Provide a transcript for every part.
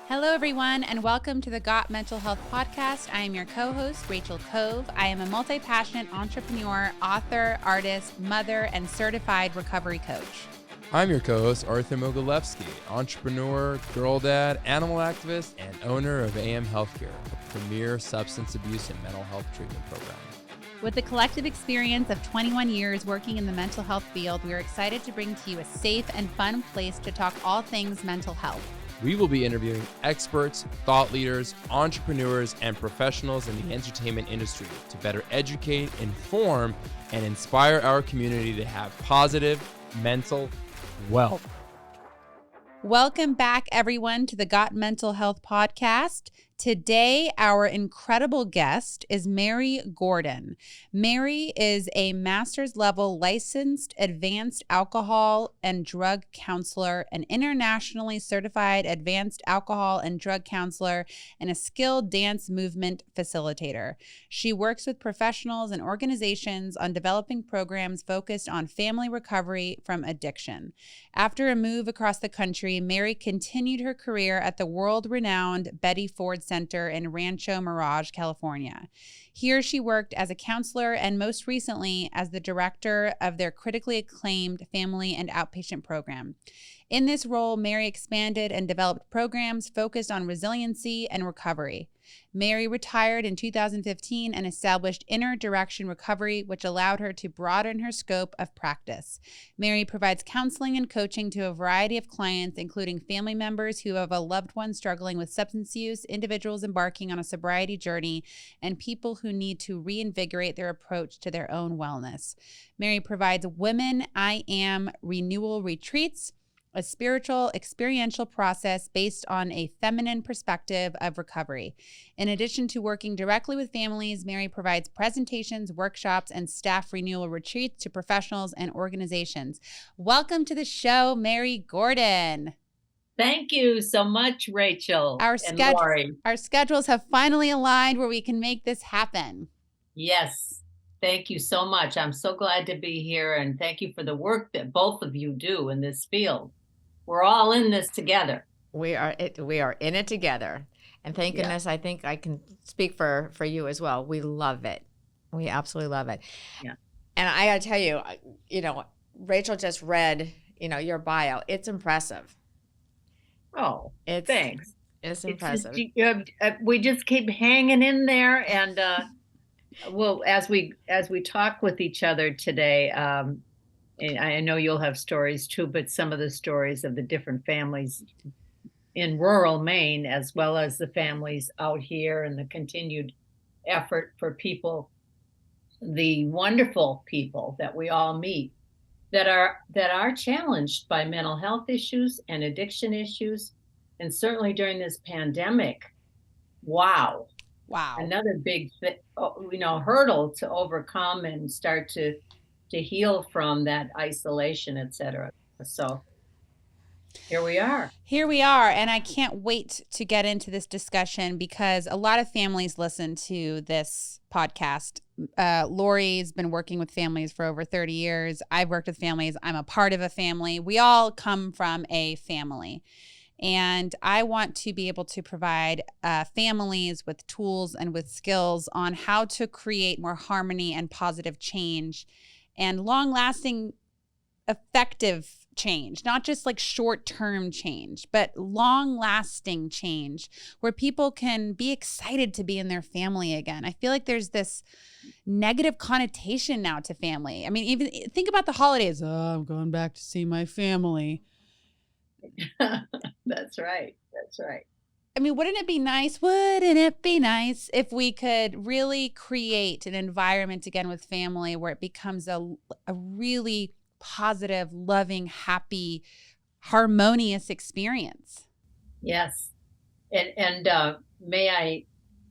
Hello, everyone, and welcome to the Got Mental Health Podcast. I am your co-host, Rachel Cove. I am a multi-passionate entrepreneur, author, artist, mother, and certified recovery coach. I'm your co-host, Arthur Mogilevsky, entrepreneur, girl dad, animal activist, and owner of AM Healthcare, a premier substance abuse and mental health treatment program. With the collective experience of 21 years working in the mental health field, we are excited to bring to you a safe and fun place to talk all things mental health. We will be interviewing experts, thought leaders, entrepreneurs, and professionals in the entertainment industry to better educate, inform, and inspire our community to have positive mental wealth. Welcome back, everyone, to the Got Mental Health Podcast. Today, our incredible guest is Mary Gordon. Mary is a master's level licensed advanced alcohol and drug counselor, an internationally certified advanced alcohol and drug counselor, and a skilled dance movement facilitator. She works with professionals and organizations on developing programs focused on family recovery from addiction. After a move across the country, Mary continued her career at the world-renowned Betty Ford Center in Rancho Mirage, California. Here she worked as a counselor and most recently as the director of their critically acclaimed family and outpatient program. In this role, Mary expanded and developed programs focused on resiliency and recovery. Mary retired in 2015 and established Inner Direction Recovery, which allowed her to broaden her scope of practice. Mary provides counseling and coaching to a variety of clients, including family members who have a loved one struggling with substance use, individuals embarking on a sobriety journey, and people who need to reinvigorate their approach to their own wellness. Mary provides Women I Am renewal retreats, a spiritual, experiential process based on a feminine perspective of recovery. In addition to working directly with families, Mary provides presentations, workshops, and staff renewal retreats to professionals and organizations. Welcome to the show, Mary Gordon. Thank you so much, Rachel and Lori. Our schedules have finally aligned where we can make this happen. Yes. Thank you so much. I'm so glad to be here, and thank you for the work that both of you do in this field. We're all in this together. We are in it together. And thank goodness, I think I can speak for you as well. We love it. We absolutely love it. Yeah. And I got to tell you, Rachel just read, your bio. It's impressive. Oh, thanks. It's impressive. We just keep hanging in there, and well, as we talk with each other today, and I know you'll have stories too, but some of the stories of the different families in rural Maine, as well as the families out here, and the continued effort for people, the wonderful people that we all meet that are challenged by mental health issues and addiction issues. And certainly during this pandemic, wow. Another big hurdle to overcome and start to heal from that isolation, etc. So here we are. And I can't wait to get into this discussion because a lot of families listen to this podcast. Lori's been working with families for over 30 years. I've worked with families. I'm a part of a family. We all come from a family. And I want to be able to provide families with tools and with skills on how to create more harmony and positive change and long-lasting, effective change, not just like short-term change, but long-lasting change where people can be excited to be in their family again. I feel like there's this negative connotation now to family. I mean, even think about the holidays. Oh, I'm going back to see my family. That's right. I mean, wouldn't it be nice if we could really create an environment again with family where it becomes a really positive, loving, happy, harmonious experience? Yes. And may I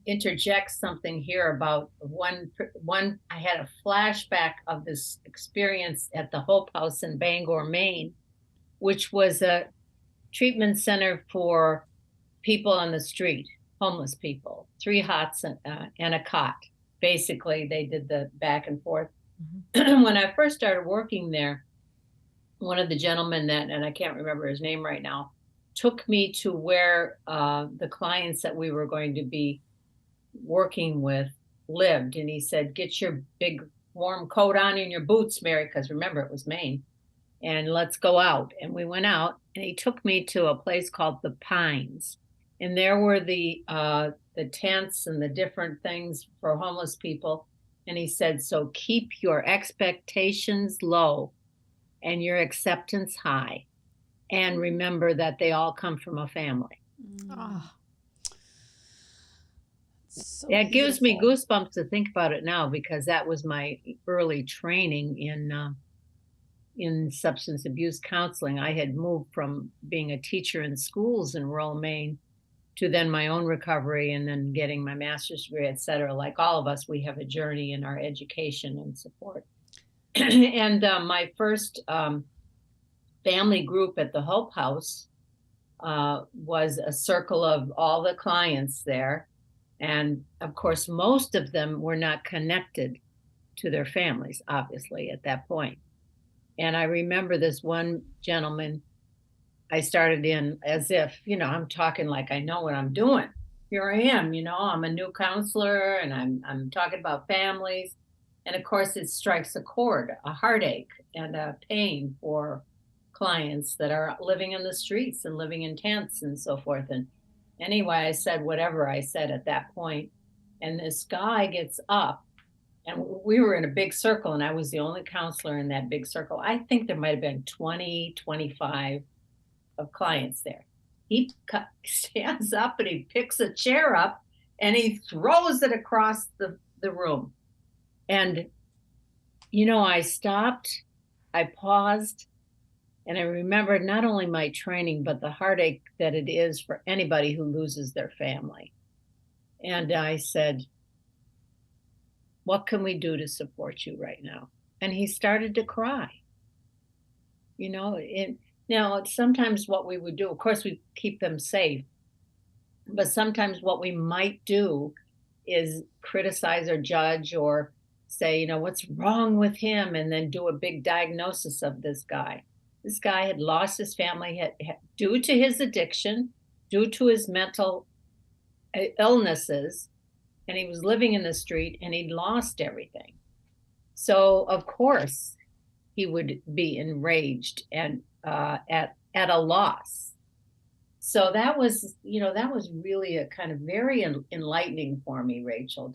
interject something here about one, I had a flashback of this experience at the Hope House in Bangor, Maine, which was a treatment center for people on the street, homeless people, 3 hots and a cot. Basically, they did the back and forth. Mm-hmm. When I first started working there, one of the gentlemen and I can't remember his name right now, took me to where the clients that we were going to be working with lived. And he said, get your big warm coat on and your boots, Mary, because remember, it was Maine, and let's go out. And we went out, and he took me to a place called the Pines. And there were the tents and the different things for homeless people. And he said, so keep your expectations low and your acceptance high. And remember that they all come from a family. Oh, So It gives me beautiful. goosebumps to think about it now, because that was my early training in substance abuse counseling. I had moved from being a teacher in schools in rural Maine to then my own recovery, and then getting my master's degree, et cetera. Like all of us, we have a journey in our education and support. And my first family group at the Hope House was a circle of all the clients there. And of course, most of them were not connected to their families, obviously, at that point. And I remember this one gentleman, I started in as if, I'm talking like I know what I'm doing. Here I am, I'm a new counselor, and I'm talking about families. And of course, it strikes a chord, a heartache and a pain for clients that are living in the streets and living in tents and so forth. And anyway, I said whatever I said at that point. And this guy gets up, and we were in a big circle, and I was the only counselor in that big circle. I think there might have been 20, 25 of clients there. He stands up and he picks a chair up and he throws it across the room. And, I stopped, I paused, and I remembered not only my training, but the heartache that it is for anybody who loses their family. And I said, what can we do to support you right now? And he started to cry. Now, sometimes what we would do, of course, we keep them safe, but sometimes what we might do is criticize or judge or say, what's wrong with him? And then do a big diagnosis of this guy. This guy had lost his family due to his addiction, due to his mental illnesses, and he was living in the street, and he'd lost everything. So, of course, he would be enraged and at a loss. So that was really a kind of very enlightening for me, Rachel,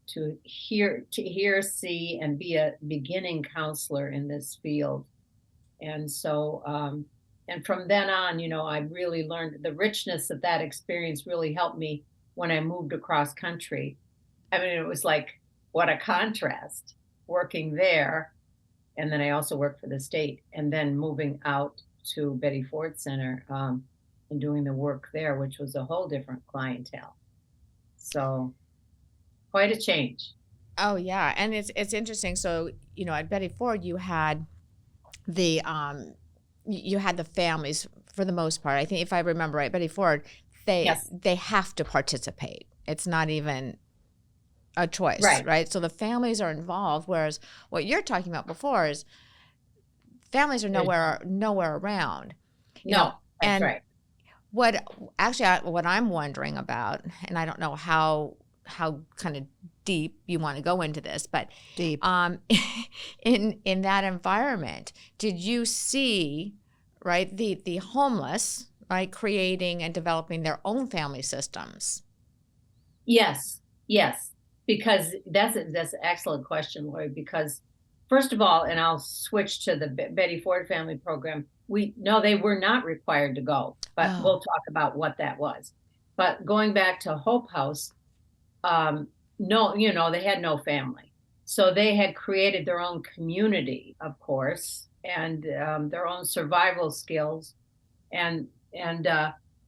to hear, see, and be a beginning counselor in this field. And so, and from then on, I really learned the richness of that experience. Really helped me when I moved across country. I mean, it was like, what a contrast working there. And then I also worked for the state, and then moving out to Betty Ford Center and doing the work there, which was a whole different clientele. So quite a change. Oh yeah, and it's interesting. So at Betty Ford, you had the families for the most part. I think if I remember right, Betty Ford, they have to participate. It's not even a choice, right? So the families are involved, whereas what you're talking about before is families are nowhere around. No, that's right. What I'm wondering about, and I don't know how kind of deep you want to go into this, but deep. In that environment, did you see, right, the homeless, right, creating and developing their own family systems? Yes. Because that's an excellent question, Lori, because first of all, and I'll switch to the Betty Ford family program, they were not required to go, but we'll talk about what that was. But going back to Hope House, no, they had no family. So they had created their own community, of course, and their own survival skills. And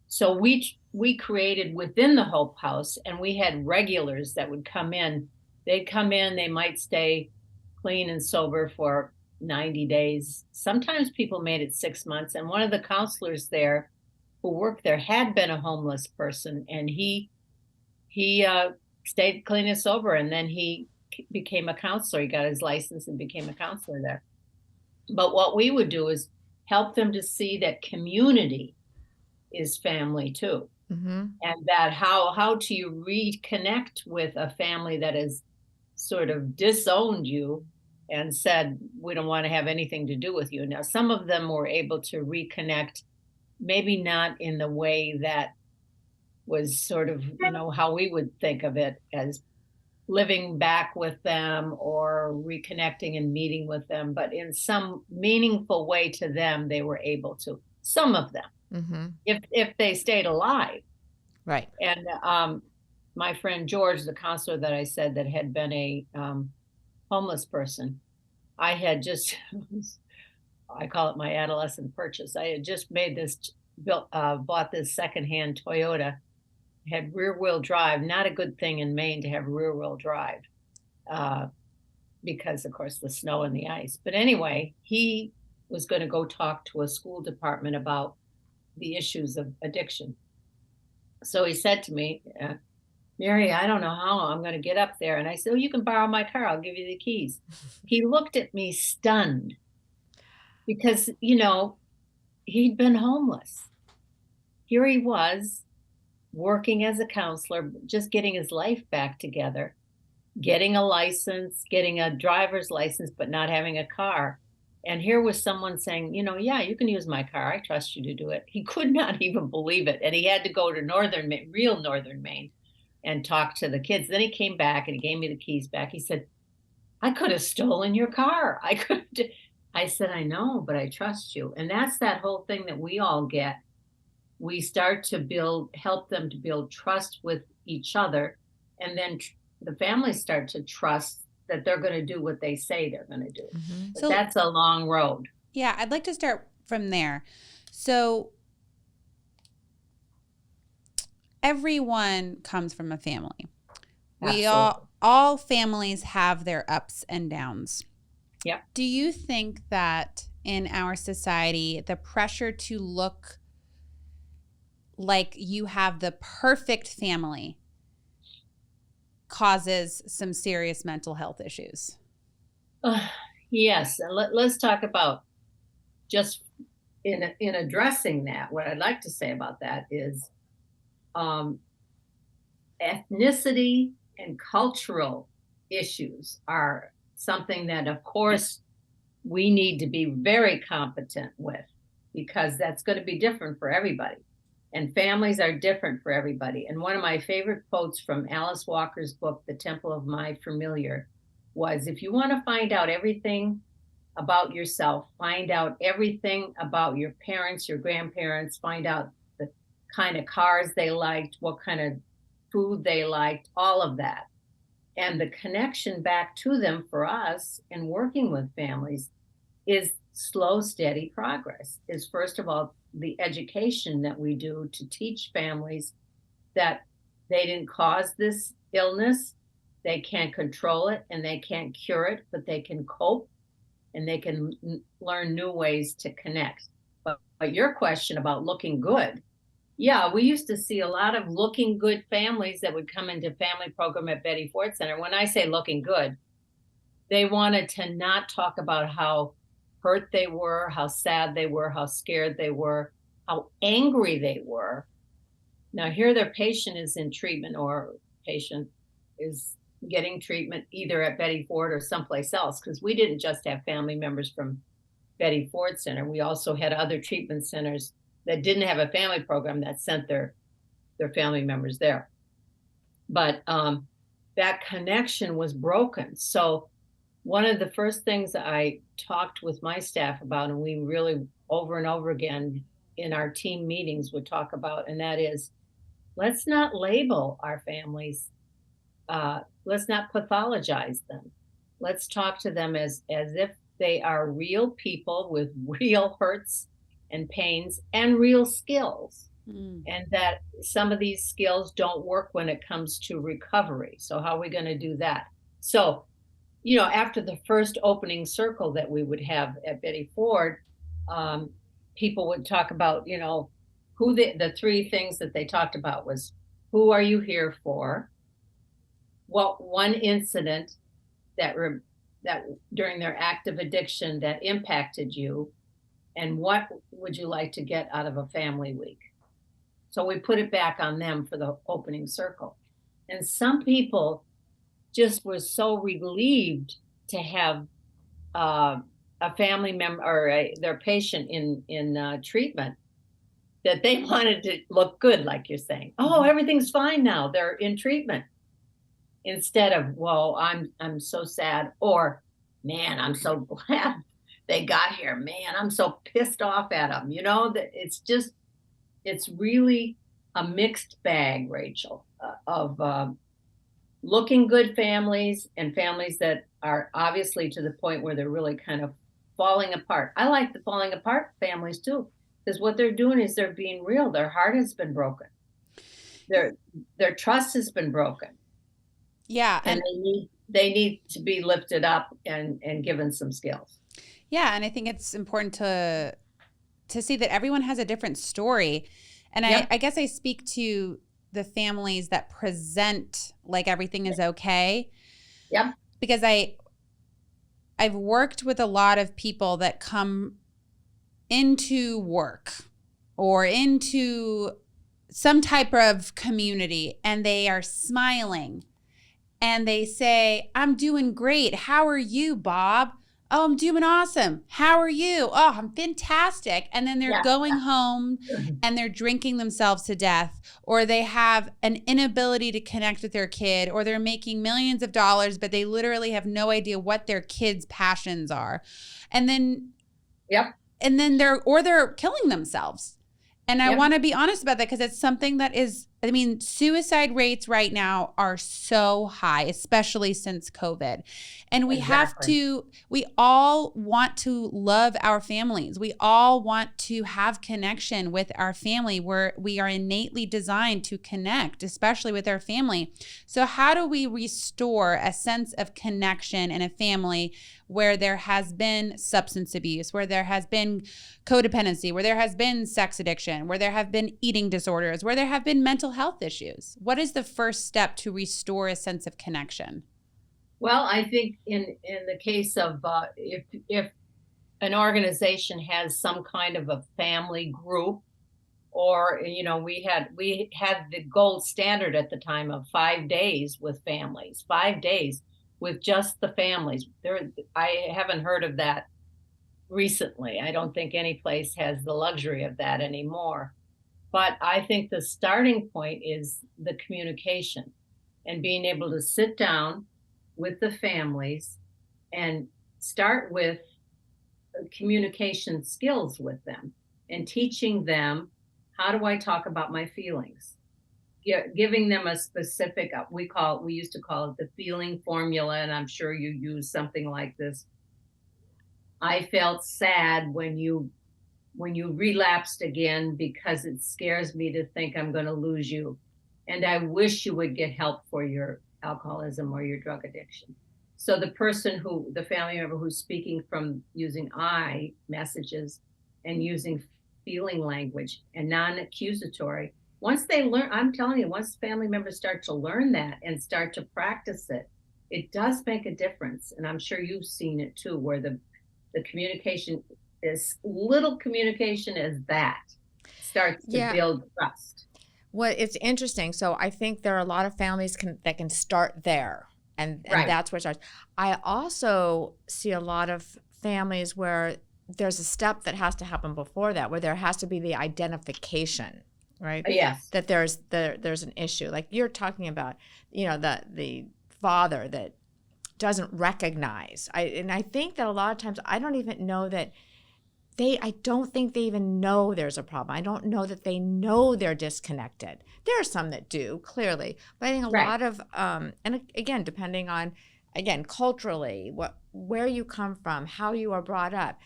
so we created within the Hope House, and we had regulars that would come in. They'd come in, they might stay clean and sober for 90 days. Sometimes people made it 6 months. And one of the counselors there who worked there had been a homeless person, and he stayed clean and sober, and then he became a counselor. He got his license and became a counselor there. But what we would do is help them to see that community is family too. Mm-hmm. And that how do you reconnect with a family that has sort of disowned you and said, we don't want to have anything to do with you. Now, some of them were able to reconnect, maybe not in the way that was sort of, how we would think of it as living back with them or reconnecting and meeting with them, but in some meaningful way to them, they were able to, some of them, Mm-hmm. if they stayed alive. Right. And my friend George, the counselor that I said that had been a homeless person, I had just, I call it my adolescent purchase. I had just made this, bought this secondhand Toyota, had rear wheel drive, not a good thing in Maine to have rear wheel drive because of course the snow and the ice. But anyway, he was going to go talk to a school department about the issues of addiction. So he said to me, Mary, I don't know how I'm going to get up there. And I said, oh, you can borrow my car. I'll give you the keys. He looked at me stunned because, he'd been homeless. Here he was working as a counselor, just getting his life back together, getting a license, getting a driver's license, but not having a car. And here was someone saying, yeah, you can use my car. I trust you to do it. He could not even believe it. And he had to go to real northern Maine and talk to the kids. Then he came back and he gave me the keys back. He said, I could have stolen your car. I said, I know, but I trust you. And that's that whole thing that we all get. We start to help them to build trust with each other. And then the families start to trust that they're going to do what they say they're going to do. Mm-hmm. So that's a long road. Yeah, I'd like to start from there. So everyone comes from a family. Absolutely. We all families have their ups and downs. Yeah. Do you think that in our society, the pressure to look like you have the perfect family causes some serious mental health issues? Yes. And let's talk about just in addressing that. What I'd like to say about that is ethnicity and cultural issues are something that, of course, we need to be very competent with, because that's going to be different for everybody. And families are different for everybody. And one of my favorite quotes from Alice Walker's book, The Temple of My Familiar, was, if you want to find out everything about yourself, find out everything about your parents, your grandparents, find out the kind of cars they liked, what kind of food they liked, all of that. And the connection back to them for us in working with families is slow, steady progress. Is first of all, the education that we do to teach families that they didn't cause this illness, they can't control it, and they can't cure it, but they can cope and they can learn new ways to connect. But your question about looking good, yeah, we used to see a lot of looking good families that would come into family program at Betty Ford Center. When I say looking good, they wanted to not talk about how hurt they were, how sad they were, how scared they were, how angry they were. Now here their patient is in treatment, or patient is getting treatment either at Betty Ford or someplace else, because we didn't just have family members from Betty Ford Center. We also had other treatment centers that didn't have a family program that sent their family members there. But that connection was broken. So one of the first things I talked with my staff about, and we really over and over again in our team meetings would talk about, and that is, let's not label our families. Let's not pathologize them. Let's talk to them as if they are real people with real hurts and pains and real skills. And that some of these skills don't work when it comes to recovery. So how are we going to do that? So, after the first opening circle that we would have at Betty Ford, people would talk about, who the three things that they talked about was, who are you here for? What one incident that during their active addiction that impacted you, and what would you like to get out of a family week? So we put it back on them for the opening circle. And some people just were so relieved to have a family member or their patient in treatment that they wanted to look good, like you're saying. Oh, everything's fine now. They're in treatment. Instead of, well, I'm so sad, or man, I'm so glad they got here. Man, I'm so pissed off at them. You know, that it's really a mixed bag, Rachel, of looking good families and families that are obviously to the point where they're really kind of falling apart. I like the falling apart families too, because what they're doing is they're being real. Their heart has been broken. Their trust has been broken. Yeah. And they need to be lifted up and given some skills. Yeah. And I think it's important to see that everyone has a different story. And I guess I speak to the families that present like everything is okay. Yep. Because I've worked with a lot of people that come into work or into some type of community and they are smiling and they say, I'm doing great. How are you, Bob? Oh, I'm doing awesome. How are you? Oh, I'm fantastic. And then they're going home and they're drinking themselves to death, or they have an inability to connect with their kid, or they're making millions of dollars, but they literally have no idea what their kids' passions are. And then, and then they're killing themselves. And I want to be honest about that because it's something that is, I mean, suicide rates right now are so high, especially since COVID. And we have to, we all want to love our families. We all want to have connection with our family, where we are innately designed to connect, especially with our family. So how do we restore a sense of connection in a family where there has been substance abuse, where there has been codependency, where there has been sex addiction, where there have been eating disorders, where there have been mental health issues? What is the first step to restore a sense of connection? Well, I think in the case of if an organization has some kind of a family group, or we had the gold standard at the time of 5 days with families, 5 days with just the families. I haven't heard of that recently. I don't think any place has the luxury of that anymore. But I think the starting point is the communication and being able to sit down with the families and start with communication skills with them and teaching them, how do I talk about my feelings? Giving them a specific, we used to call it the feeling formula, and I'm sure you use something like this. I felt sad when you relapsed again because it scares me to think I'm going to lose you. And I wish you would get help for your alcoholism or your drug addiction. So the family member who's speaking from using I messages and using feeling language and non-accusatory, once they learn, I'm telling you, once family members start to learn that and start to practice it, it does make a difference. And I'm sure you've seen it too, where the communication, as little communication as that, starts to build trust. Well, it's interesting. So I think there are a lot of families that can start there, and that's where it starts. I also see a lot of families where there's a step that has to happen before that, where there has to be the identification, right? Yes. That there's an issue, like you're talking about, the father that doesn't recognize. I think that a lot of times I don't even know that. I don't think they even know there's a problem. I don't know that they know they're disconnected. There are some that do, clearly. But I think a lot of, and again, depending on, culturally, where you come from, how you are brought up.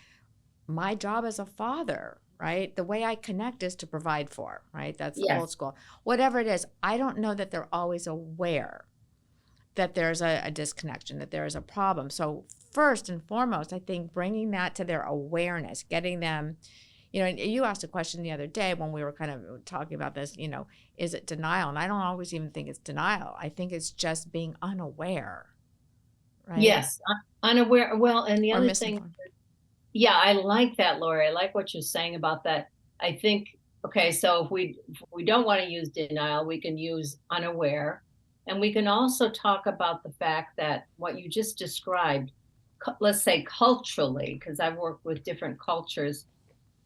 My job as a father, right? The way I connect is to provide for, right? That's old school. Whatever it is, I don't know that they're always aware that there's a disconnection, that there is a problem. So first and foremost, I think bringing that to their awareness, getting them, you asked a question the other day when we were kind of talking about this, is it denial? And I don't always even think it's denial. I think it's just being unaware, right? Yes, unaware. Well, and the other thing, I like that, Lori. I like what you're saying about that. I think, Okay, so if we don't want to use denial, we can use unaware. And we can also talk about the fact that what you just described, let's say culturally, because I've worked with different cultures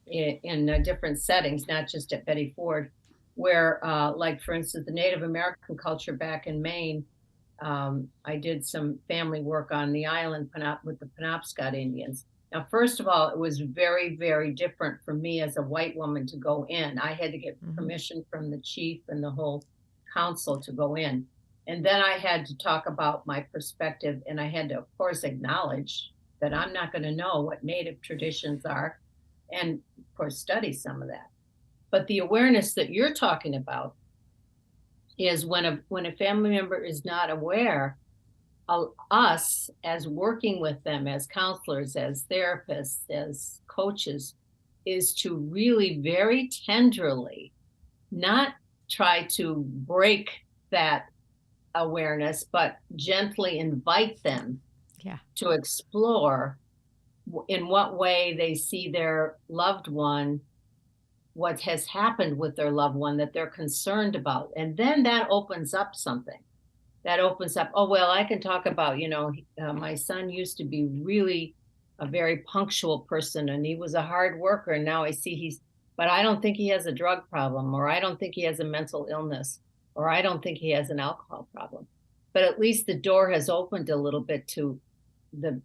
in different settings, not just at Betty Ford, where, like, for instance, the Native American culture back in Maine, I did some family work on the island with the Penobscot Indians. Now, first of all, it was very, very different for me as a white woman to go in. I had to get permission from the chief and the whole council to go in. And then I had to talk about my perspective, and I had to, of course, acknowledge that I'm not going to know what Native traditions are, and of course, study some of that. But the awareness that you're talking about is when a family member is not aware, us as working with them as counselors, as therapists, as coaches, is to really very tenderly not try to break that awareness, but gently invite them to explore in what way they see their loved one, what has happened with their loved one that they're concerned about. And then that opens up something. That opens up, oh, well, I can talk about, my son used to be really a very punctual person, and he was a hard worker. And now I see but I don't think he has a drug problem, or I don't think he has a mental illness, or I don't think he has an alcohol problem. But at least the door has opened a little bit to the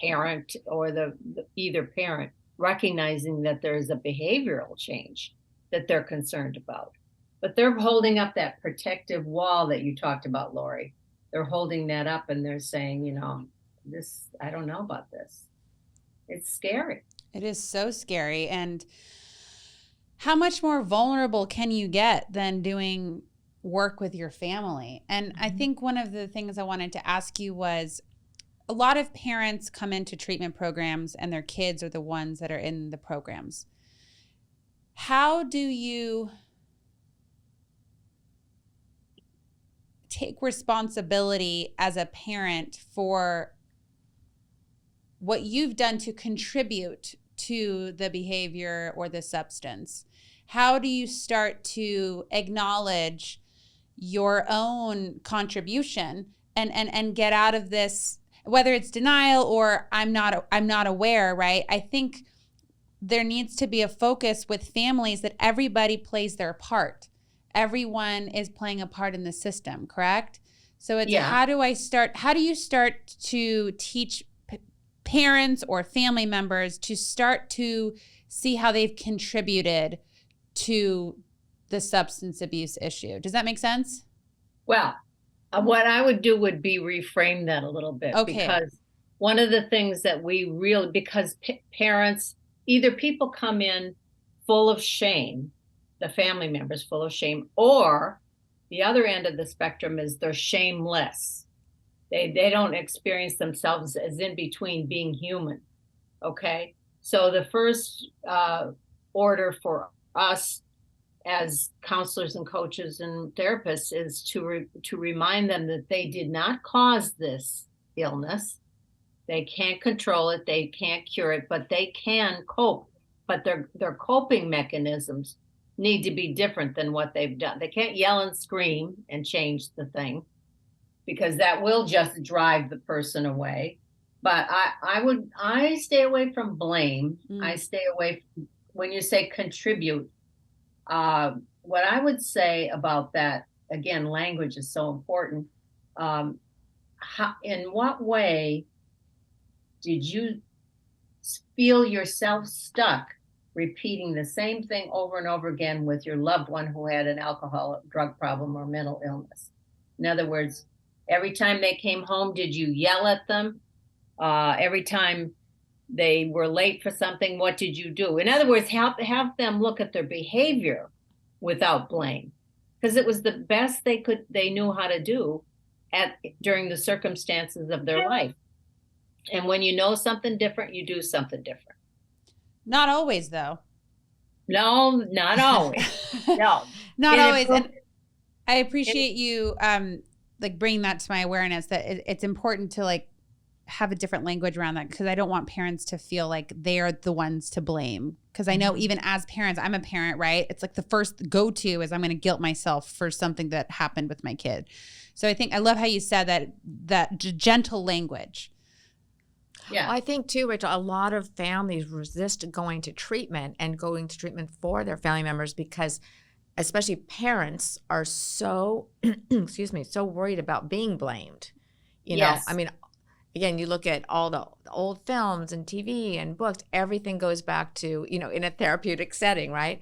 parent or the either parent recognizing that there's a behavioral change that they're concerned about. But they're holding up that protective wall that you talked about, Lori. They're holding that up and they're saying, this, I don't know about this. It's scary. It is so scary. And how much more vulnerable can you get than doing work with your family? And I think one of the things I wanted to ask you was, a lot of parents come into treatment programs and their kids are the ones that are in the programs. How do you take responsibility as a parent for what you've done to contribute to the behavior or the substance? How do you start to acknowledge your own contribution and get out of this, whether it's denial or I'm not aware, right? I think there needs to be a focus with families that everybody plays their part. Everyone is playing a part in the system, correct? So it's how do you start to teach parents or family members to start to see how they've contributed to the substance abuse issue? Does that make sense? Well, what I would do would be reframe that a little bit. Okay. Because one of the things that because parents, either people come in full of shame, the family members full of shame, or the other end of the spectrum is they're shameless. They don't experience themselves as in between being human. Okay. So the first order for us as counselors and coaches and therapists is to remind them that they did not cause this illness. They can't control it. They can't cure it, but they can cope. But their coping mechanisms need to be different than what they've done. They can't yell and scream and change the thing, because that will just drive the person away. But I stay away from blame. I stay away from, when you say contribute, what I would say about that, again, language is so important. In what way did you feel yourself stuck repeating the same thing over and over again with your loved one who had an alcohol, drug problem, or mental illness? In other words, every time they came home, did you yell at them? Every time they were late for something, what did you do? In other words, have them look at their behavior without blame, because it was the best they knew how to do during the circumstances of their life. And when you know something different, you do something different. Not always, though. No, not always. No, not always. And I appreciate you bringing that to my awareness, that it's important to have a different language around that, because I don't want parents to feel like they're the ones to blame. Because I know even as parents, I'm a parent, right? It's like the first go-to is I'm going to guilt myself for something that happened with my kid. So I love how you said that gentle language. Yeah. I think too, Rachel, a lot of families resist going to treatment and going to treatment for their family members because especially parents are so, excuse me, so worried about being blamed. You know, I mean, again, you look at all the old films and TV and books, everything goes back to, you know, in a therapeutic setting, right?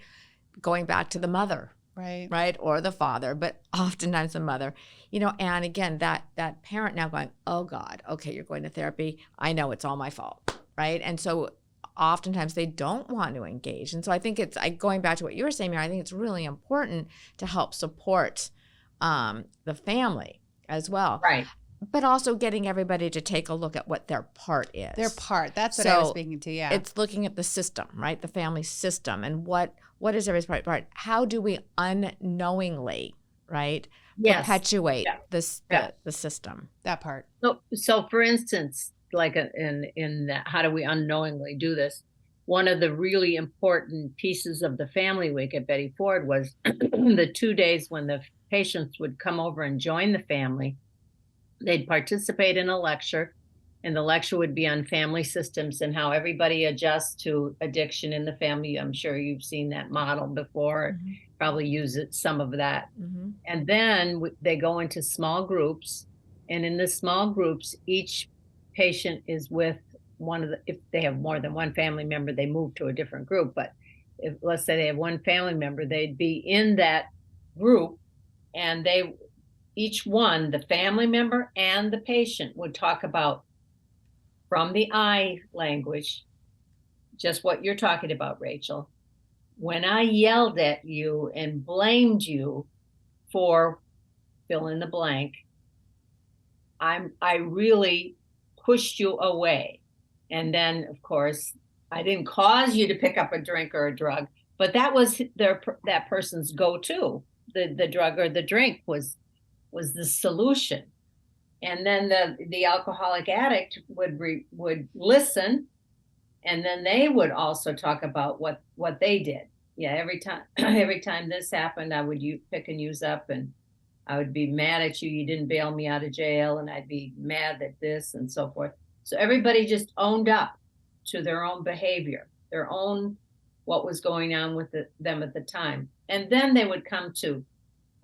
Going back to the mother. Right. Or the father, but oftentimes the mother, you know, and again, that parent now going, oh God, okay, you're going to therapy. I know it's all my fault. Right. And so oftentimes they don't want to engage. And so I think going back to what you were saying, Mary, I think it's really important to help support the family as well. Right. But also getting everybody to take a look at what their part is. That's what I was speaking to, yeah. It's looking at the system, right? The family system and what is everybody's part? How do we unknowingly, right, perpetuate the system? That part. So for instance, like in that, how do we unknowingly do this? One of the really important pieces of the family week at Betty Ford was the 2 days when the patients would come over and join the family. They'd participate in a lecture, and the lecture would be on family systems and how everybody adjusts to addiction in the family. I'm sure you've seen that model before, probably use some of that. And then they go into small groups, and in the small groups, each patient is with if they have more than one family member, they move to a different group. But if, let's say they have one family member, they'd be in that group, and each one, the family member and the patient, would talk about, from the I language, just what you're talking about, Rachel. When I yelled at you and blamed you for fill in the blank, I really pushed you away. And then, of course, I didn't cause you to pick up a drink or a drug, but that was that person's go-to. The drug or the drink was the solution. And then the alcoholic addict would listen, and then they would also talk about what they did. Yeah, every time this happened, I would pick and use up, and I would be mad at you. You didn't bail me out of jail, and I'd be mad at this and so forth. So everybody just owned up to their own behavior, their own what was going on with them at the time. And then they would come to,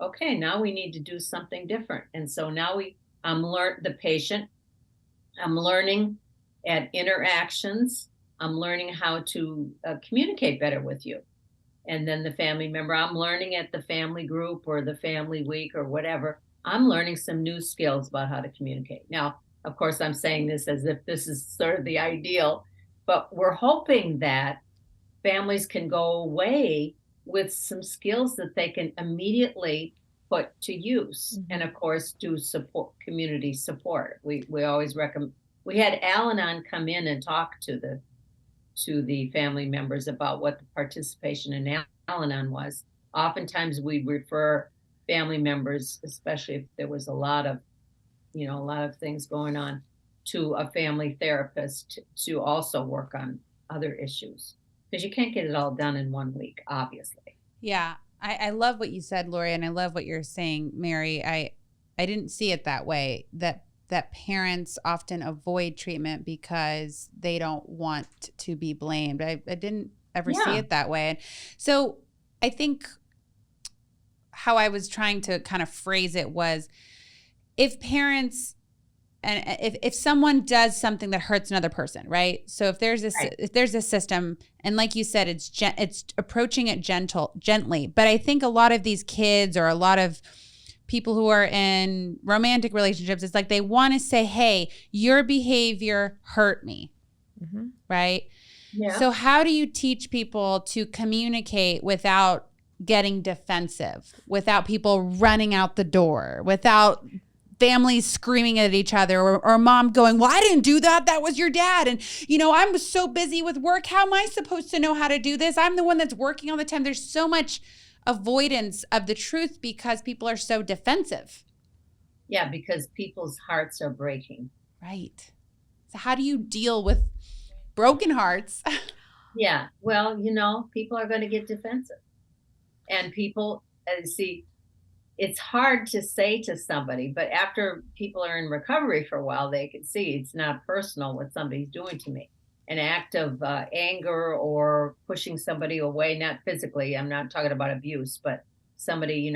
okay, now we need to do something different. And so now the patient, I'm learning at interactions, I'm learning how to communicate better with you. And then the family member, I'm learning at the family group or the family week or whatever, I'm learning some new skills about how to communicate. Now, of course, I'm saying this as if this is sort of the ideal, but we're hoping that families can go away with some skills that they can immediately put to use. And of course, do community support. We always recommend. We had Al-Anon come in and talk to the family members about what the participation in Al-Anon was. Oftentimes we refer family members, especially if there was a lot of things going on, to a family therapist to also work on other issues, because you can't get it all done in 1 week, obviously. Yeah. I love what you said, Lori, and I love what you're saying, Mary. I didn't see it that way, that parents often avoid treatment because they don't want to be blamed. I didn't ever see it that way. And so I think how I was trying to kind of phrase it was, if parents and if someone does something that hurts another person, right? So if there's a system, and like you said, it's approaching it gently. But I think a lot of these kids or a lot of people who are in romantic relationships, it's like they want to say, hey, your behavior hurt me, right? Yeah. So how do you teach people to communicate without getting defensive, without people running out the door, without families screaming at each other, or mom going, well, I didn't do that. That was your dad. And, I'm so busy with work. How am I supposed to know how to do this? I'm the one that's working all the time. There's so much avoidance of the truth because people are so defensive. Yeah, because people's hearts are breaking. Right. So how do you deal with broken hearts? Yeah. Well, people are going to get defensive, and people see, it's hard to say to somebody, but after people are in recovery for a while, they can see it's not personal what somebody's doing to me. An act of anger or pushing somebody away, not physically. I'm not talking about abuse, but somebody,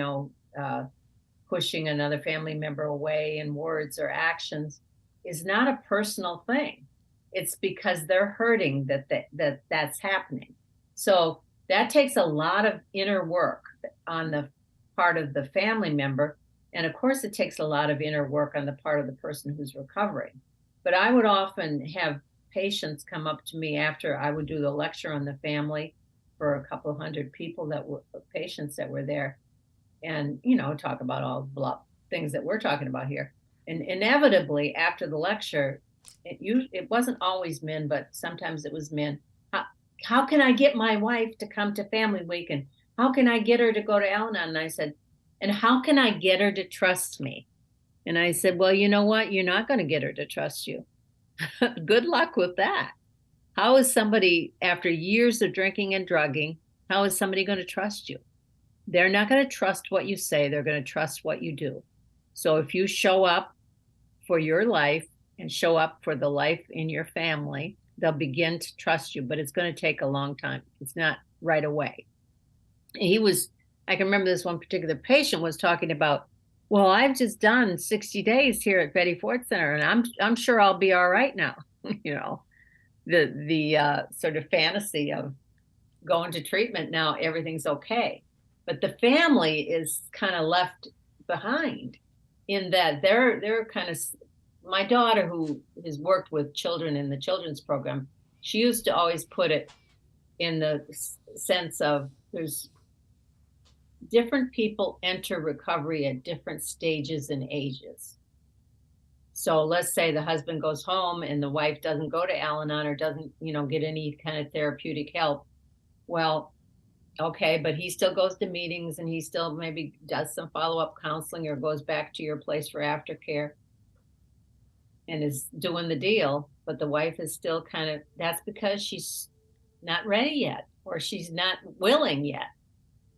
pushing another family member away in words or actions is not a personal thing. It's because they're hurting that's happening. So that takes a lot of inner work on the part of the family member. And of course, it takes a lot of inner work on the part of the person who's recovering. But I would often have patients come up to me after I would do the lecture on the family for a couple of hundred people patients that were there, and, talk about all the things that we're talking about here. And inevitably, after the lecture, it wasn't always men, but sometimes it was men. How can I get my wife to come to Family Week? And how can I get her to go to Al-Anon? And I said, and how can I get her to trust me? And I said, well, you know what? You're not going to get her to trust you. Good luck with that. How is somebody, after years of drinking and drugging, how is somebody going to trust you? They're not going to trust what you say. They're going to trust what you do. So if you show up for your life and show up for the life in your family, they'll begin to trust you, but it's going to take a long time. It's not right away. I can remember this one particular patient was talking about, well, I've just done 60 days here at Betty Ford Center, and I'm sure I'll be all right now. The sort of fantasy of going to treatment now, everything's okay. But the family is kind of left behind in that they're kind of, my daughter, who has worked with children in the children's program, she used to always put it in the sense of there's different people enter recovery at different stages and ages. So let's say the husband goes home and the wife doesn't go to Al-Anon or doesn't, get any kind of therapeutic help. Well, okay, but he still goes to meetings and he still maybe does some follow-up counseling or goes back to your place for aftercare and is doing the deal. But the wife is still that's because she's not ready yet or she's not willing yet.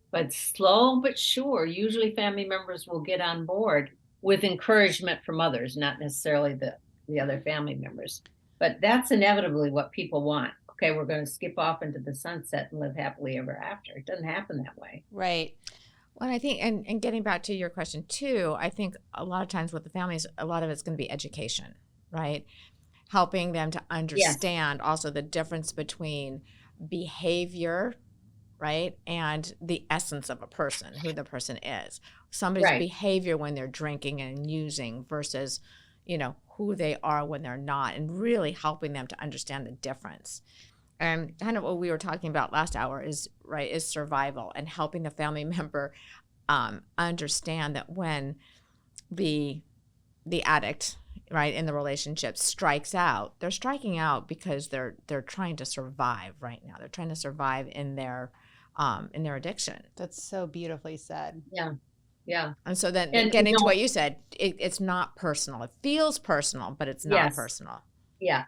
But slow but sure, usually family members will get on board with encouragement from others, not necessarily the other family members. But that's inevitably what people want. Okay, we're going to skip off into the sunset and live happily ever after. It doesn't happen that way. Right. Well, I think, and getting back to your question too, I think a lot of times with the families, a lot of it's going to be education, right? Helping them to understand also the difference between behavior, right, and the essence of a person, who the person is. Somebody's behavior when they're drinking and using versus, who they are when they're not, and really helping them to understand the difference. And kind of what we were talking about last hour is survival and helping the family member understand that when the addict, right, in the relationship strikes out, they're striking out because they're trying to survive right now. They're trying to survive in their addiction. That's so beautifully said. Yeah. Yeah. And so then getting to what you said, it's not personal. It feels personal, but it's not personal. Yeah.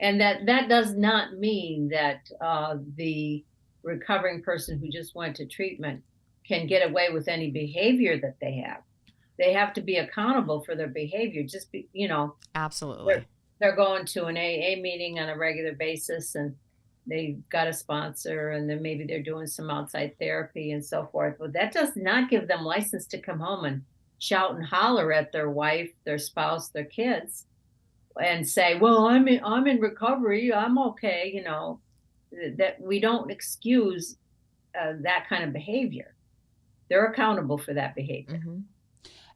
And that does not mean that the recovering person who just went to treatment can get away with any behavior that they have. They have to be accountable for their behavior. Absolutely. They're going to an AA meeting on a regular basis and they've got a sponsor and then maybe they're doing some outside therapy and so forth. But that does not give them license to come home and shout and holler at their wife, their spouse, their kids and say, well, I'm in recovery. I'm okay. That we don't excuse that kind of behavior. They're accountable for that behavior. Mm-hmm.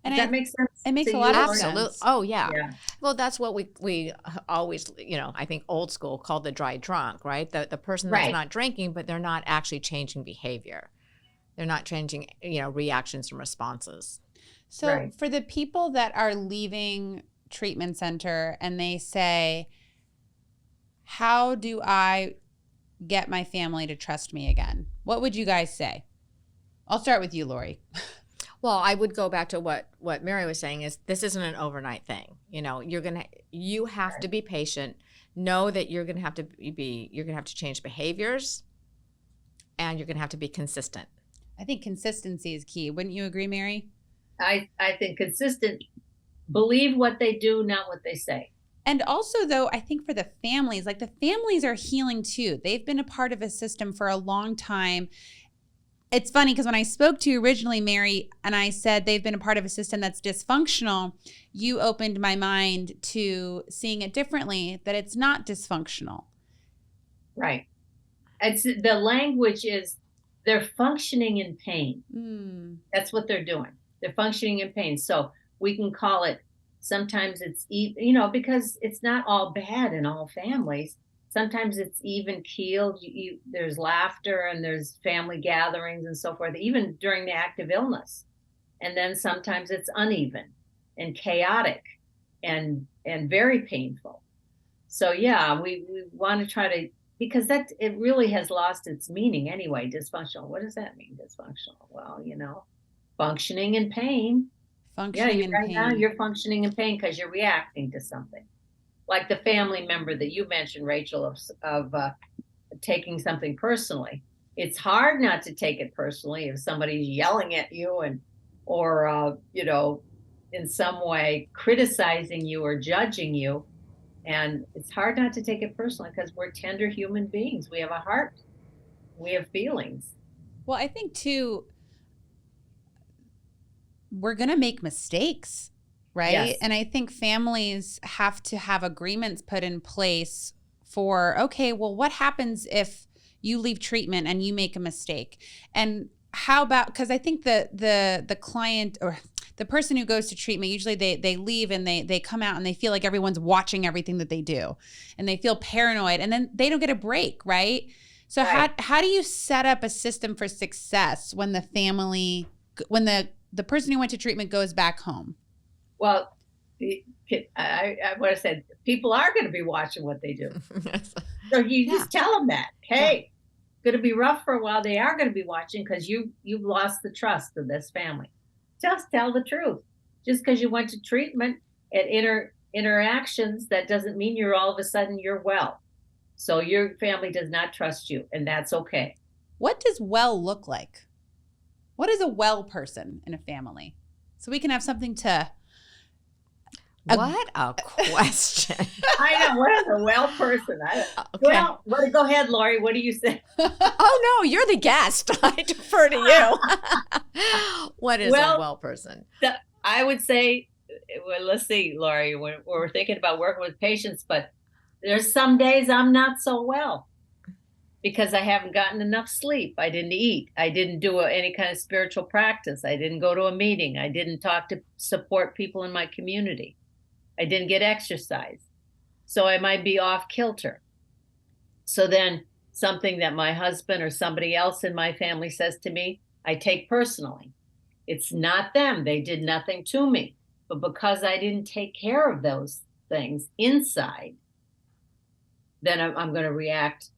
And that makes sense. It makes a lot of sense. Oh, yeah. Well, that's what we always, I think old school called the dry drunk, right? The person that's not drinking, but they're not actually changing behavior. They're not changing, reactions and responses. So for the people that are leaving treatment center and they say, how do I get my family to trust me again? What would you guys say? I'll start with you, Lori. Well, I would go back to what Mary was saying is this isn't an overnight thing. You know, you have to be patient. Know that you're gonna have to change behaviors, and you're gonna have to be consistent. I think consistency is key. Wouldn't you agree, Mary? I think consistent, believe what they do, not what they say. And also, though, I think for the families, like the families are healing too. They've been a part of a system for a long time. It's funny because when I spoke to you originally, Mary, and I said they've been a part of a system that's dysfunctional, you opened my mind to seeing it differently, that it's not dysfunctional. Right. It's the language is they're functioning in pain. That's what they're doing. They're functioning in pain. So we can call it, sometimes it's, because it's not all bad in all families. Sometimes it's even keeled. There's laughter and there's family gatherings and so forth, even during the active illness. And then sometimes it's uneven and chaotic and very painful. So yeah, we want to try to, because it really has lost its meaning anyway. Dysfunctional. What does that mean? Dysfunctional. Well, functioning in pain. Functioning in pain. Now you're functioning in pain because you're reacting to something. Like the family member that you mentioned, Rachel, of taking something personally. It's hard not to take it personally if somebody's yelling at you or in some way criticizing you or judging you. And it's hard not to take it personally because we're tender human beings. We have a heart. We have feelings. Well, I think too, we're going to make mistakes. Right. Yes. And I think families have to have agreements put in place for, okay, well, what happens if you leave treatment and you make a mistake? And how about, because I think the client or the person who goes to treatment, usually they leave and they come out and they feel like everyone's watching everything that they do and they feel paranoid and then they don't get a break. Right. So right. How do you set up a system for success when the family, when the person who went to treatment goes back home? Well, what I said, people are going to be watching what they do. Yes. So you just tell them that, hey, going to be rough for a while. They are going to be watching because you've lost the trust of this family. Just tell the truth. Just because you went to treatment at interactions, that doesn't mean you're all of a sudden you're well. So your family does not trust you, and that's okay. What does well look like? What is a well person in a family? So we can have something to... What a question. I know. What is a well person? Okay. Well, go ahead, Lori. What do you say? Oh, no, you're the guest. I defer to you. What is a well person? I would say, well, let's see, Lori, we're thinking about working with patients, but there's some days I'm not so well because I haven't gotten enough sleep. I didn't eat. I didn't do any kind of spiritual practice. I didn't go to a meeting. I didn't talk to support people in my community. I didn't get exercise. So I might be off kilter. So then something that my husband or somebody else in my family says to me, I take personally. It's not them. They did nothing to me. But because I didn't take care of those things inside, then I'm going to react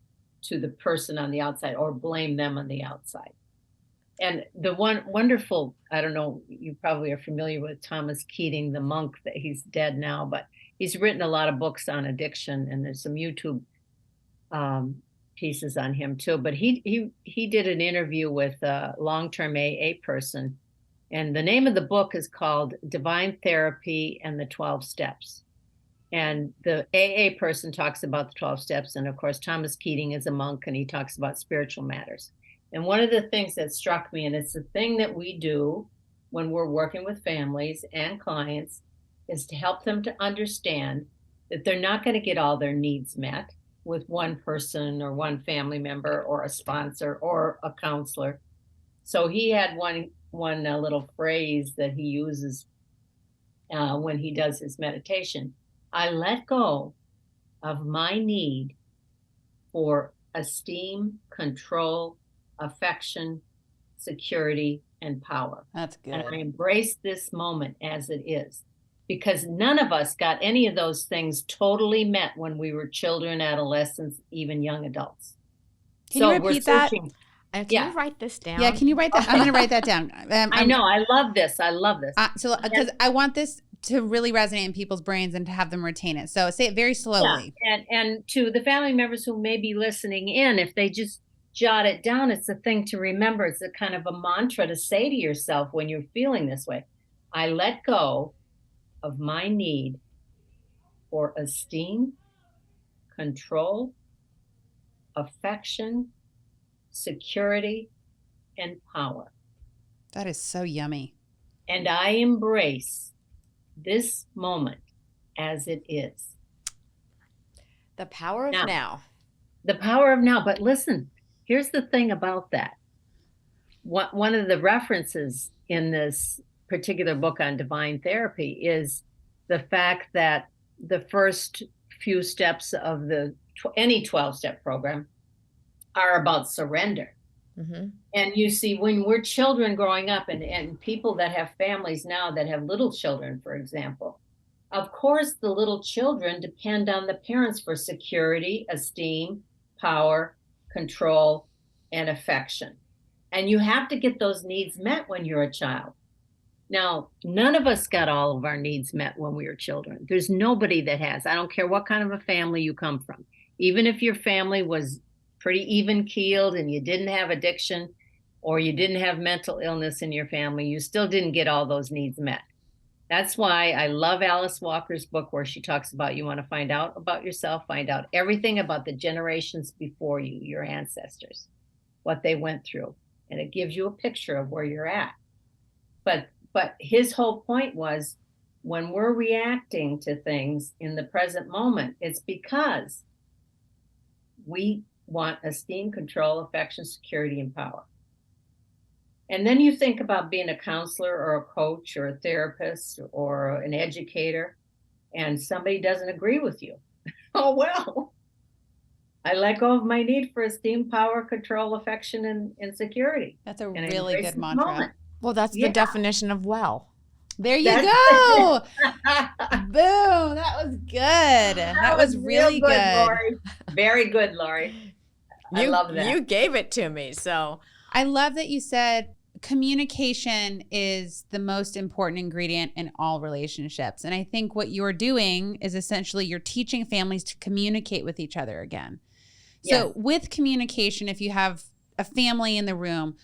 to the person on the outside or blame them on the outside. And the one wonderful, I don't know, you probably are familiar with Thomas Keating, the monk, that he's dead now, but he's written a lot of books on addiction, and there's some YouTube pieces on him too. But he did an interview with a long-term AA person, and the name of the book is called Divine Therapy and the 12 Steps. And the AA person talks about the 12 steps, and of course Thomas Keating is a monk, and he talks about spiritual matters. And one of the things that struck me, and it's the thing that we do when we're working with families and clients, is to help them to understand that they're not going to get all their needs met with one person or one family member or a sponsor or a counselor. So he had one little phrase that he uses when he does his meditation. I let go of my need for esteem, control, affection, security, and power. That's good. And I embrace this moment as it is, because none of us got any of those things totally met when we were children, adolescents, even young adults. Can you repeat that? And can you write this down? Yeah, can you write that? I'm going to write that down. I know. I love this. I love this. So, because I want this to really resonate in people's brains and to have them retain it. So say it very slowly. Yeah. And to the family members who may be listening in, if they just jot it down, it's a thing to remember. It's a kind of a mantra to say to yourself when you're feeling this way. I let go of my need for esteem, control, affection, security, and power. That is so yummy. And I embrace this moment as it is. The power of now. The power of now. But listen, here's the thing about that. One of the references in this particular book on divine therapy is the fact that the first few steps of any 12-step program are about surrender. Mm-hmm. And you see, when we're children growing up, and people that have families now that have little children, for example, of course, the little children depend on the parents for security, esteem, power, control, and affection. And you have to get those needs met when you're a child. Now, none of us got all of our needs met when we were children. There's nobody that has. I don't care what kind of a family you come from. Even if your family was pretty even-keeled and you didn't have addiction or you didn't have mental illness in your family, you still didn't get all those needs met. That's why I love Alice Walker's book where she talks about you want to find out about yourself, find out everything about the generations before you, your ancestors, what they went through. And it gives you a picture of where you're at. But his whole point was when we're reacting to things in the present moment, it's because we want esteem, control, affection, security, and power. And then you think about being a counselor or a coach or a therapist or an educator, and somebody doesn't agree with you. Oh, well, I let go of my need for esteem, power, control, affection, and security. That's a really good mantra. Moment. Well, that's the definition of well. There you go. Boom. That was good. That was really good. Lori. Very good, Lori. I love that. You gave it to me. So I love that you said communication is the most important ingredient in all relationships. And I think what you're doing is essentially you're teaching families to communicate with each other again. Yes. So with communication, if you have a family in the room,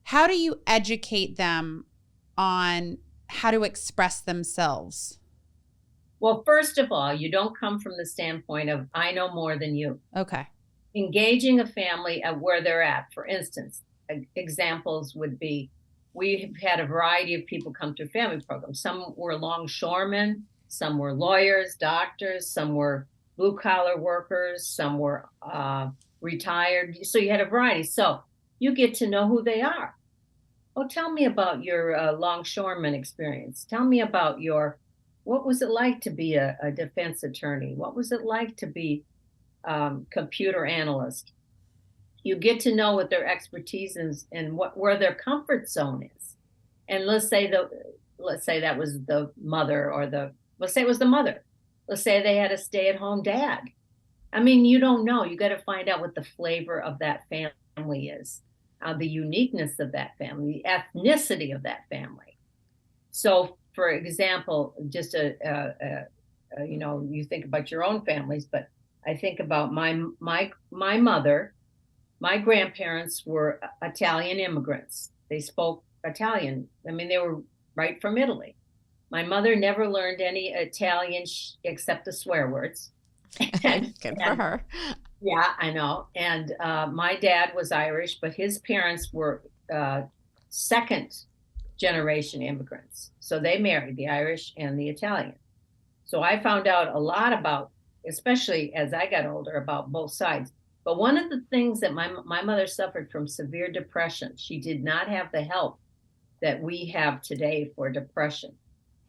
how do you educate them on how to express themselves? Well, first of all, you don't come from the standpoint of, I know more than you. Okay. Engaging a family at where they're at. For instance, examples would be, we've had a variety of people come through family programs. Some were longshoremen, some were lawyers, doctors, some were blue-collar workers, some were retired. So you had a variety. So you get to know who they are. Oh, tell me about your longshoreman experience. Tell me about what was it like to be a defense attorney? What was it like to be computer analyst? You get to know what their expertise is and where their comfort zone is. And let's say that was the mother, let's say it was the mother. Let's say they had a stay-at-home dad. I mean, you don't know. You got to find out what the flavor of that family is. The uniqueness of that family, the ethnicity of that family. So, for example, just you think about your own families, but I think about my mother. My grandparents were Italian immigrants. They spoke Italian. I mean, they were right from Italy. My mother never learned any Italian except the swear words. Good for her. Yeah, I know. And my dad was Irish, but his parents were second generation immigrants. So they married the Irish and the Italian. So I found out a lot about, especially as I got older, about both sides. But one of the things that my mother suffered from severe depression. She did not have the help that we have today for depression.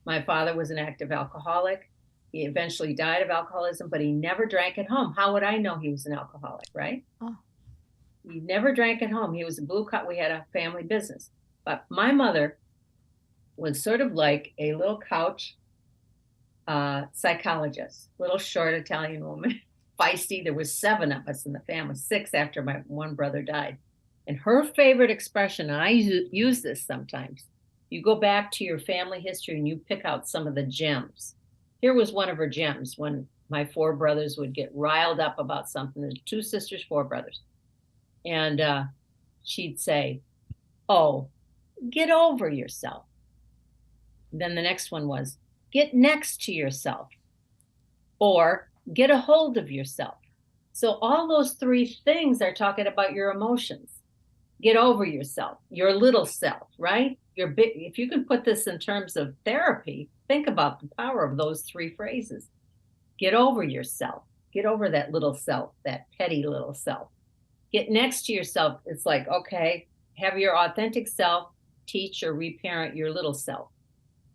My father was an active alcoholic. He eventually died of alcoholism, but he never drank at home. How would I know he was an alcoholic, right? Oh. He never drank at home. He was a blue collar. We had a family business. But my mother was sort of like a little couch psychologist, little short Italian woman, feisty. There was 7 of us in the family, 6 after my one brother died. And her favorite expression, and I use this sometimes, you go back to your family history and you pick out some of the gems. Here was one of her gems when my 4 brothers would get riled up about something. There's 2 sisters, 4 brothers. And she'd say, oh, get over yourself. Then the next one was, get next to yourself, or get a hold of yourself. So all those 3 things are talking about your emotions. Get over yourself, your little self, right? Your big. If you can put this in terms of therapy, think about the power of those 3 phrases. Get over yourself. Get over that little self, that petty little self. Get next to yourself. It's like, okay, have your authentic self teach or reparent your little self.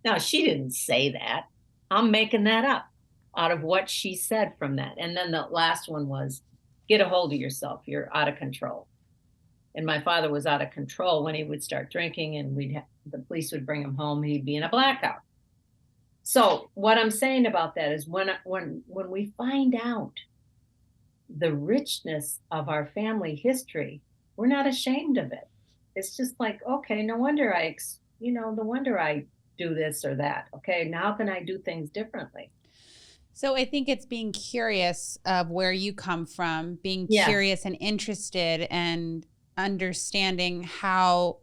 Now, she didn't say that. I'm making that up out of what she said from that. And then the last one was, get a hold of yourself. You're out of control. And my father was out of control when he would start drinking, and the police would bring him home. He'd be in a blackout. So what I'm saying about that is when we find out the richness of our family history, we're not ashamed of it. It's just like, okay, no wonder I do this or that. Okay, now how can I do things differently? So I think it's being curious of where you come from, being curious and interested, and understanding how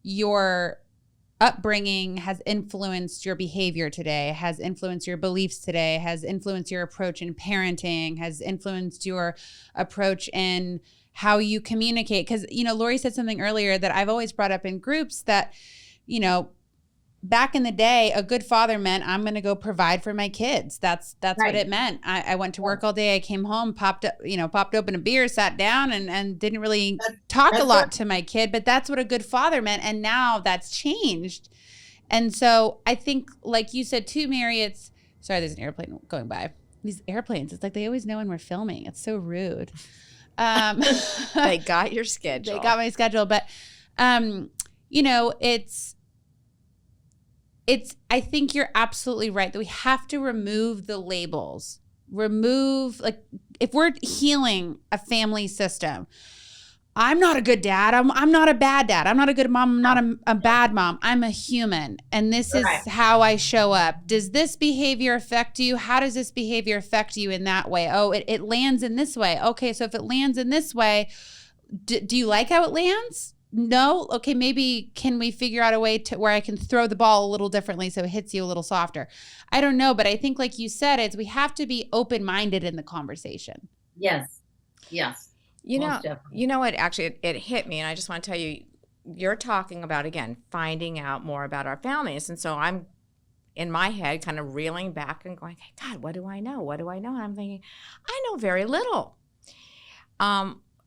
your upbringing has influenced your behavior today, has influenced your beliefs today, has influenced your approach in parenting, has influenced your approach in how you communicate. Because, Lori said something earlier that I've always brought up in groups that, back in the day, a good father meant I'm going to go provide for my kids. That's right. What it meant. I went to work all day. I came home, popped open a beer, sat down, and didn't really talk a lot to my kid. But that's what a good father meant. And now that's changed. And so I think, like you said too, Mary, sorry, there's an airplane going by. These airplanes, it's like they always know when we're filming. It's so rude. They got your schedule. They got my schedule. But, I think you're absolutely right that we have to remove the labels. If we're healing a family system, I'm not a good dad. I'm not a bad dad. I'm not a good mom. I'm not a bad mom. I'm a human. And this is how I show up. Does this behavior affect you? How does this behavior affect you in that way? Oh, it lands in this way. Okay, so if it lands in this way, do you like how it lands? No? Okay, maybe can we figure out a way to where I can throw the ball a little differently so it hits you a little softer? I don't know, but I think like you said, we have to be open-minded in the conversation. Yes. You know what, actually, it hit me, and I just want to tell you, you're talking about, again, finding out more about our families. And so I'm, in my head, kind of reeling back and going, hey, God, what do I know? What do I know? And I'm thinking, I know very little.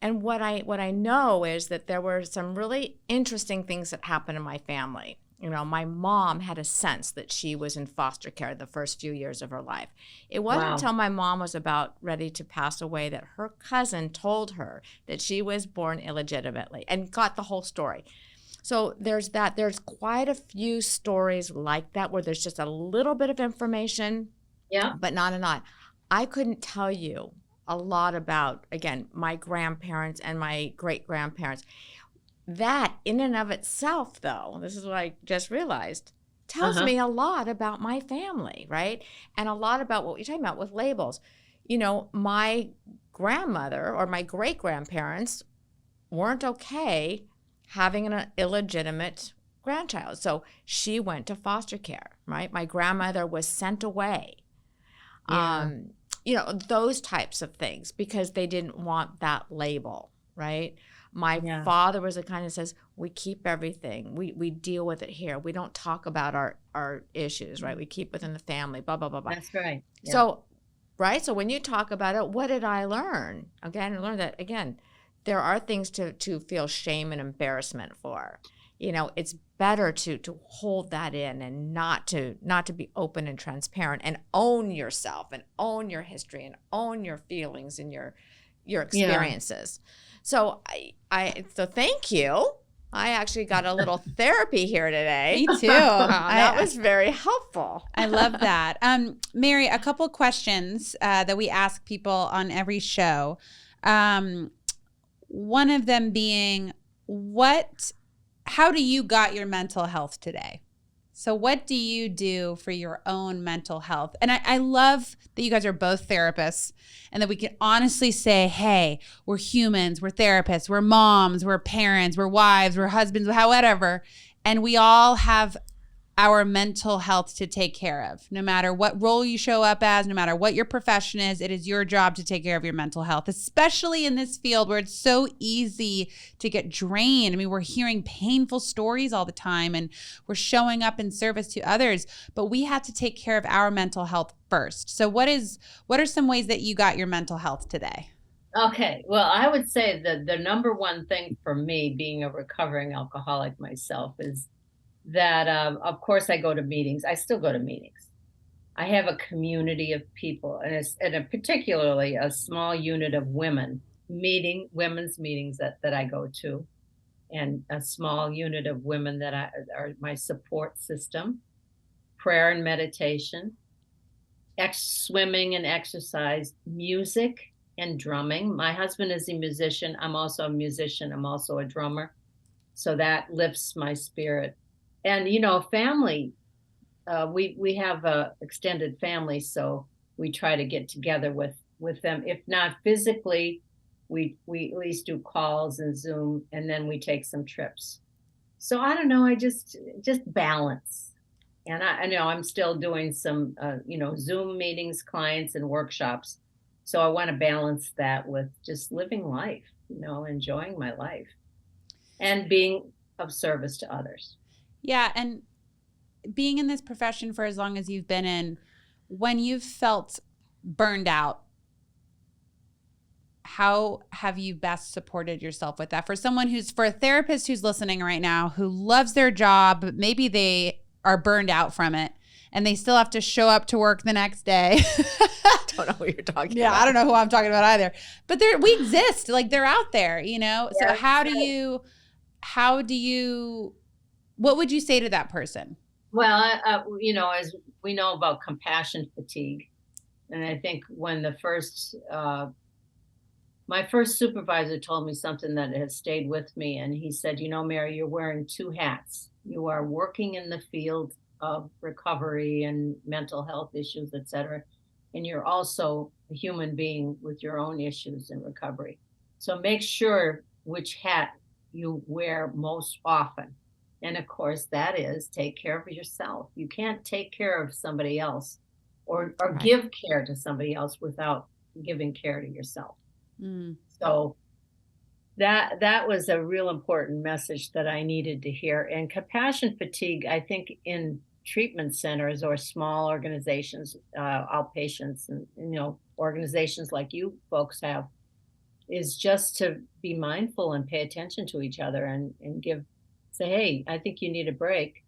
And what I know is that there were some really interesting things that happened in my family. My mom had a sense that she was in foster care the first few years of her life. It wasn't until my mom was about ready to pass away that her cousin told her that she was born illegitimately and got the whole story. So there's that. There's quite a few stories like that where there's just a little bit of information, but not a lot. I couldn't tell you a lot about, again, my grandparents and my great-grandparents. That in and of itself, though, this is what I just realized, tells me a lot about my family, right? And a lot about what you're talking about with labels. My grandmother or my great-grandparents weren't okay having an illegitimate grandchild. So she went to foster care, right? My grandmother was sent away. Those types of things, because they didn't want that label, right? My father was the kind that says, we keep everything. We deal with it here. We don't talk about our issues, right? We keep within the family, blah, blah, blah, blah. That's right. Yeah. So, right? So when you talk about it, what did I learn? Again, I learned that, again, there are things to feel shame and embarrassment for. It's better to hold that in and not to be open and transparent and own yourself and own your history and own your feelings and your experiences. So so thank you. I actually got a little therapy here today. Me too. That was very helpful. I love that. Mary, a couple questions that we ask people on every show. one of them being how do you got your mental health today? So what do you do for your own mental health? And I love that you guys are both therapists and that we can honestly say, hey, we're humans, we're therapists, we're moms, we're parents, we're wives, we're husbands, however. And we all have our mental health to take care of. No matter what role you show up as, no matter what your profession is, it is your job to take care of your mental health, especially in this field where it's so easy to get drained. I mean, we're hearing painful stories all the time and we're showing up in service to others, but we have to take care of our mental health first. So what are some ways that you got your mental health today? Okay. Well, I would say that the number one thing for me, being a recovering alcoholic myself, is that, of course, I go to meetings. I still go to meetings. I have a community of people, and particularly a small unit of women's meetings that I go to, and a small unit of women that are my support system, prayer and meditation, swimming and exercise, music and drumming. My husband is a musician. I'm also a musician. I'm also a drummer. So that lifts my spirit. And, family, we have a extended family, so we try to get together with them. If not physically, we at least do calls and Zoom, and then we take some trips. So I don't know, I just balance. And I know I'm still doing some, Zoom meetings, clients and workshops. So I want to balance that with just living life, enjoying my life and being of service to others. Yeah. And being in this profession for as long as you've been in, when you've felt burned out, how have you best supported yourself with that? For a therapist who's listening right now, who loves their job, but maybe they are burned out from it and they still have to show up to work the next day. Don't know what you're talking about. Yeah, I don't know who I'm talking about either. But we exist, like they're out there, So Yeah, how do you what would you say to that person? Well, as we know about compassion fatigue, and I think when my first supervisor told me something that has stayed with me, and he said, Mary, you're wearing two hats. You are working in the field of recovery and mental health issues, et cetera, and you're also a human being with your own issues in recovery. So make sure which hat you wear most often. And of course, that is take care of yourself. You can't take care of somebody else or Right. give care to somebody else without giving care to yourself. Mm. So that was a real important message that I needed to hear. And compassion fatigue, I think in treatment centers or small organizations, outpatients and, organizations like you folks have, is just to be mindful and pay attention to each other and say, hey, I think you need a break.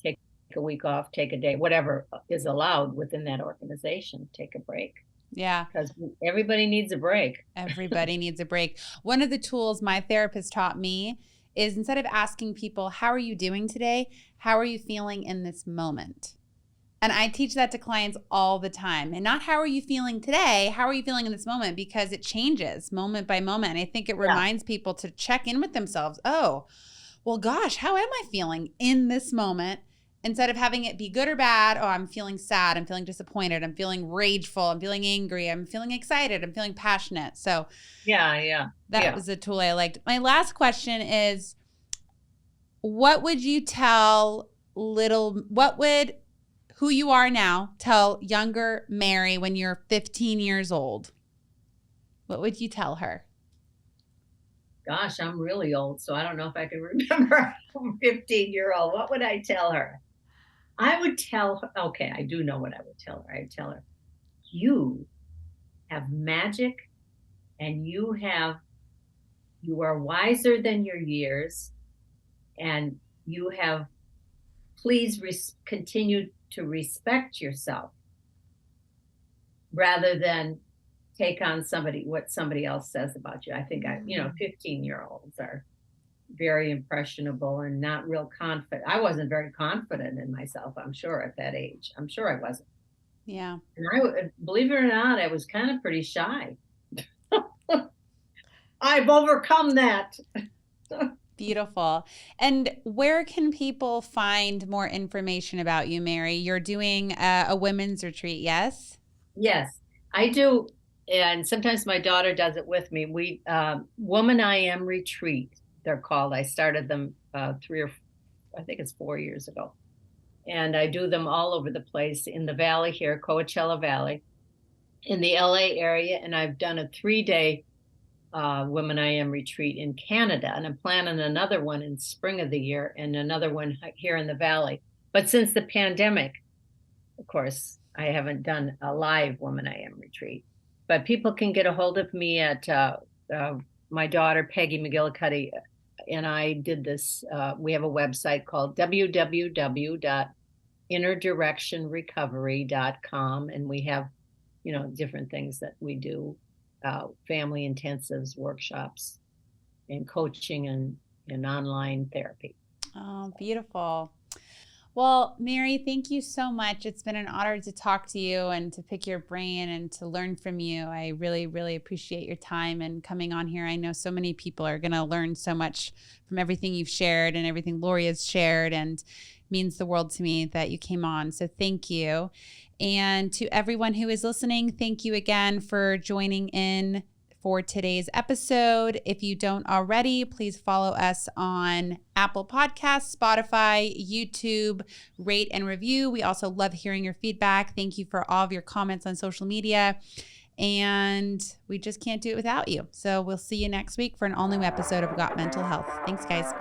Take a week off, take a day, whatever is allowed within that organization, take a break. Yeah. Because everybody needs a break. Everybody needs a break. One of the tools my therapist taught me is instead of asking people, how are you doing today? How are you feeling in this moment? And I teach that to clients all the time. And not how are you feeling today? How are you feeling in this moment? Because it changes moment by moment. And I think it reminds people to check in with themselves. Oh, well, gosh, how am I feeling in this moment? Instead of having it be good or bad. Oh, I'm feeling sad. I'm feeling disappointed. I'm feeling rageful. I'm feeling angry. I'm feeling excited. I'm feeling passionate. So that was a tool I liked. My last question is, what would you tell who you are now tell younger Mary when you're 15 years old? What would you tell her? Gosh, I'm really old, so I don't know if I can remember a 15-year-old. What would I tell her? I would tell her, okay, I do know what I would tell her. I'd tell her, you have magic and you are wiser than your years, and please continue to respect yourself rather than take on what somebody else says about you. I think 15-year-olds are very impressionable and not real confident. I wasn't very confident in myself, I'm sure, at that age. I'm sure I wasn't. Yeah. And believe it or not, I was kind of pretty shy. I've overcome that. Beautiful. And where can people find more information about you, Mary? You're doing a women's retreat, yes? Yes, I do. And sometimes my daughter does it with me. We Woman I Am Retreat, they're called. I started them I think it's 4 years ago. And I do them all over the place in the valley here, Coachella Valley, in the LA area. And I've done a 3-day Woman I Am retreat in Canada. And I'm planning another one in spring of the year and another one here in the valley. But since the pandemic, of course, I haven't done a live Woman I Am retreat. But people can get a hold of me at my daughter, Peggy McGillicuddy, and I did this. We have a website called www.innerdirectionrecovery.com, and we have, different things that we do, family intensives, workshops, and coaching and online therapy. Oh, beautiful. Well, Mary, thank you so much. It's been an honor to talk to you and to pick your brain and to learn from you. I really, really appreciate your time and coming on here. I know so many people are going to learn so much from everything you've shared and everything Lori has shared, and it means the world to me that you came on. So thank you. And to everyone who is listening, thank you again for joining in for today's episode. If you don't already, please follow us on Apple Podcasts, Spotify, YouTube, rate and review. We also love hearing your feedback. Thank you for all of your comments on social media. And we just can't do it without you. So we'll see you next week for an all new episode of Got Mental Health. Thanks, guys.